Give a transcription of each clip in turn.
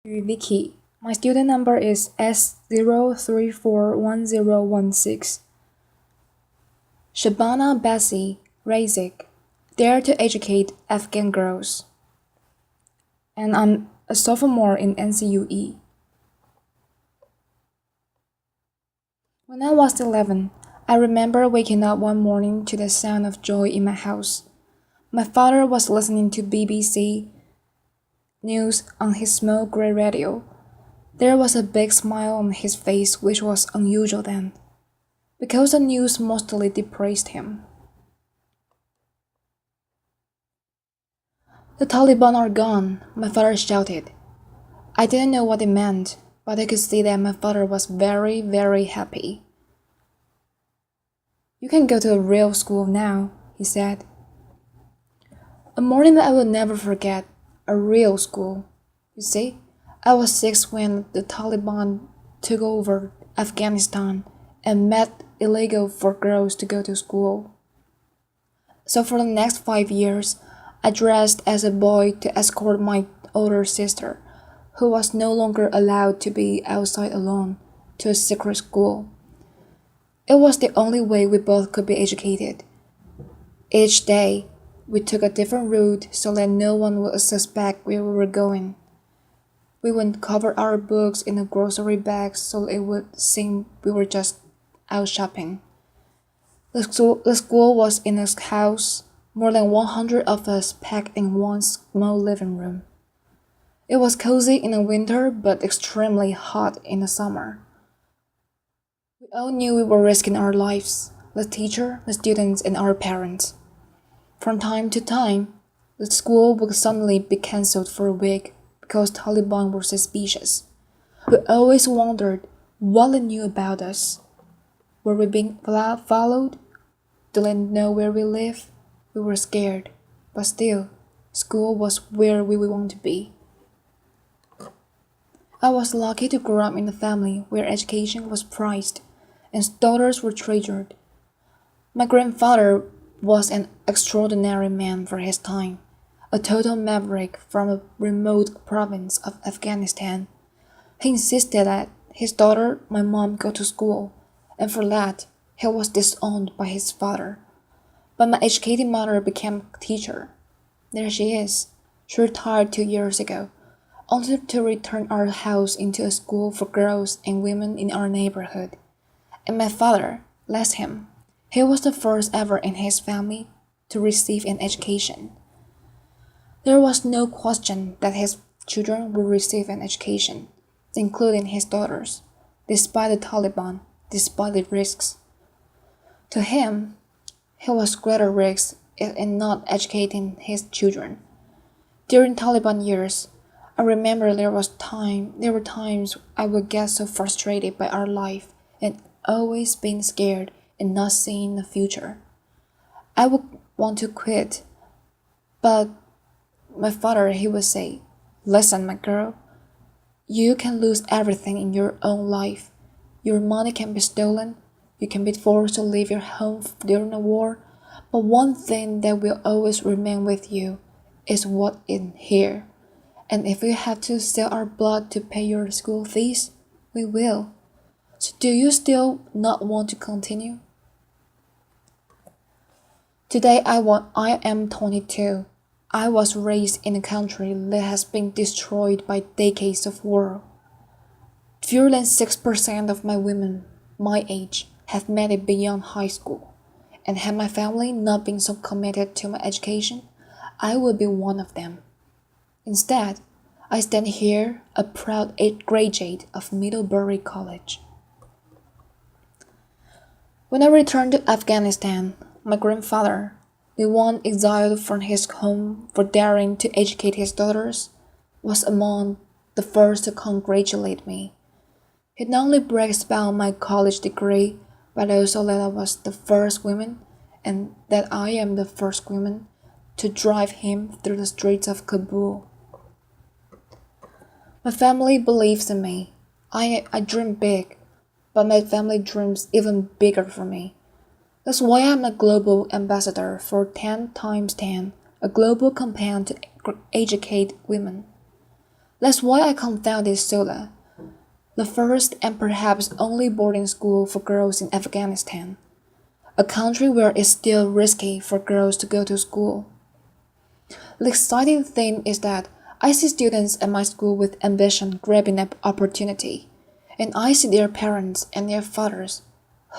Vicky. My student number is S0341016. Shabana Basij-Rasikh. Dare to educate Afghan girls. And I'm a sophomore in NCUE. When I was 11, I remember waking up one morning to the sound of joy in my house. My father was listening to BBC News on his small gray radio. There was a big smile on his face, which was unusual then, because the news mostly depressed him. "The Taliban are gone," my father shouted. I didn't know what it meant, but I could see that my father was very, very happy. "You can go to a real school now," he said. A morning that I will never forget, a real school. You see, I was 6 when the Taliban took over Afghanistan and made it illegal for girls to go to school. So for the next 5 years, I dressed as a boy to escort my older sister, who was no longer allowed to be outside alone, to a secret school. It was the only way we both could be educated. Each day, we took a different route so that no one would suspect where we were going. We would cover our books in a grocery bag so it would seem we were just out shopping. The school was in a house, more than 100 of us packed in one small living room. It was cozy in the winter but extremely hot in the summer. We all knew we were risking our lives, the teacher, the students, and our parents. From time to time, the school would suddenly be cancelled for a week because Taliban were suspicious. We always wondered what they knew about us. Were we being followed? Did they know where we lived? We were scared, but still, school was where we would want to be. I was lucky to grow up in a family where education was prized and daughters were treasured. My grandfather was an extraordinary man for his time, a total maverick from a remote province of Afghanistan. He insisted that his daughter, my mom, go to school, and for that, he was disowned by his father. But my educated mother became a teacher. There she is. She retired 2 years ago, only to return our house into a school for girls and women in our neighborhood. And my father, bless him, he was the first ever in his family to receive an education. There was no question that his children would receive an education, including his daughters, despite the Taliban, despite the risks. To him, he was greater risk in not educating his children. During Taliban years, I remember there were times I would get so frustrated by our life and always being scared and not seeing the future. I would want to quit, but my father, he would say, "Listen, my girl, you can lose everything in your own life. Your money can be stolen, you can be forced to leave your home during a war, but one thing that will always remain with you is what's in here. And if we have to sell our blood to pay your school fees, we will. So do you still not want to continue?" Today I am 22. I was raised in a country that has been destroyed by decades of war. Fewer than 6% of my women my age have made it beyond high school, and had my family not been so committed to my education, I would be one of them. Instead, I stand here, a proud graduate of Middlebury College. When I returned to Afghanistan, my grandfather, the one exiled from his home for daring to educate his daughters, was among the first to congratulate me. He not only bragged about my college degree, but also that I was the first woman, and that I am the first woman, to drive him through the streets of Kabul. My family believes in me. I dream big, but my family dreams even bigger for me. That's why I'm a global ambassador for 10 times 10, a global campaign to educate women. That's why I confounded Sola, the first and perhaps only boarding school for girls in Afghanistan, a country where it's still risky for girls to go to school. The exciting thing is that I see students at my school with ambition grabbing an opportunity, and I see their parents and their fathers,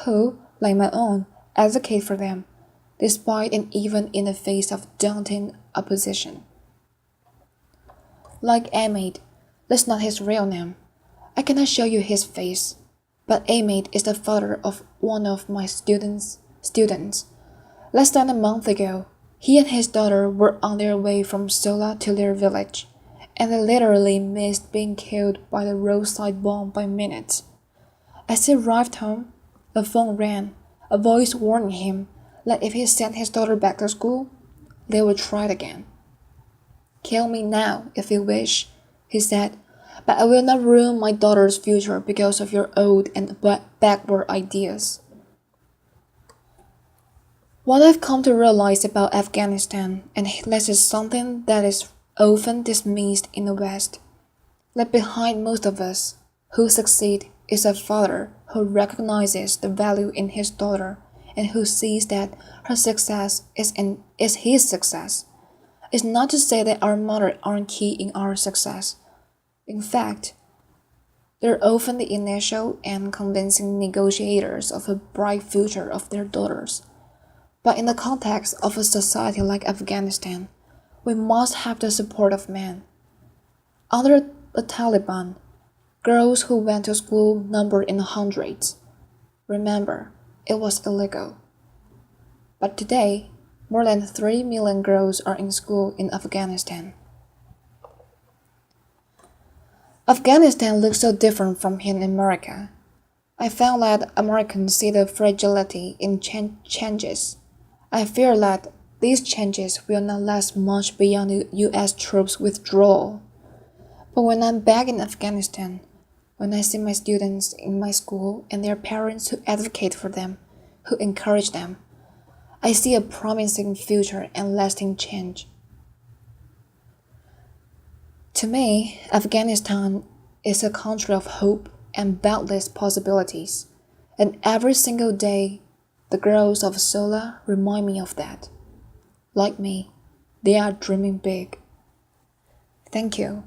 who, like my own, advocate for them, despite and even in the face of daunting opposition. Like Ahmed, that's not his real name. I cannot show you his face, but Ahmed is the father of one of my students. Less than a month ago, he and his daughter were on their way from Sola to their village, and they literally missed being killed by the roadside bomb by minutes. As he arrived home, the phone rang, a voice warning him that if he sent his daughter back to school, they would try it again. "Kill me now, if you wish," he said, "but I will not ruin my daughter's future because of your old and backward ideas." What I've come to realize about Afghanistan, and this is something that is often dismissed in the West, that behind most of us who succeed is a father who recognizes the value in his daughter and who sees that her success is his success. It's not to say that our mothers aren't key in our success. In fact, they're often the initial and convincing negotiators of a bright future of their daughters. But in the context of a society like Afghanistan, we must have the support of men. Under the Taliban, girls who went to school numbered in the hundreds. Remember, it was illegal. But today, more than 3 million girls are in school in Afghanistan. Afghanistan looks so different from here in America. I found that Americans see the fragility in changes. I fear that these changes will not last much beyond the US troops' withdrawal. But when I'm back in Afghanistan, when I see my students in my school and their parents who advocate for them, who encourage them, I see a promising future and lasting change. To me, Afghanistan is a country of hope and boundless possibilities, and every single day, the girls of Sola remind me of that. Like me, they are dreaming big. Thank you.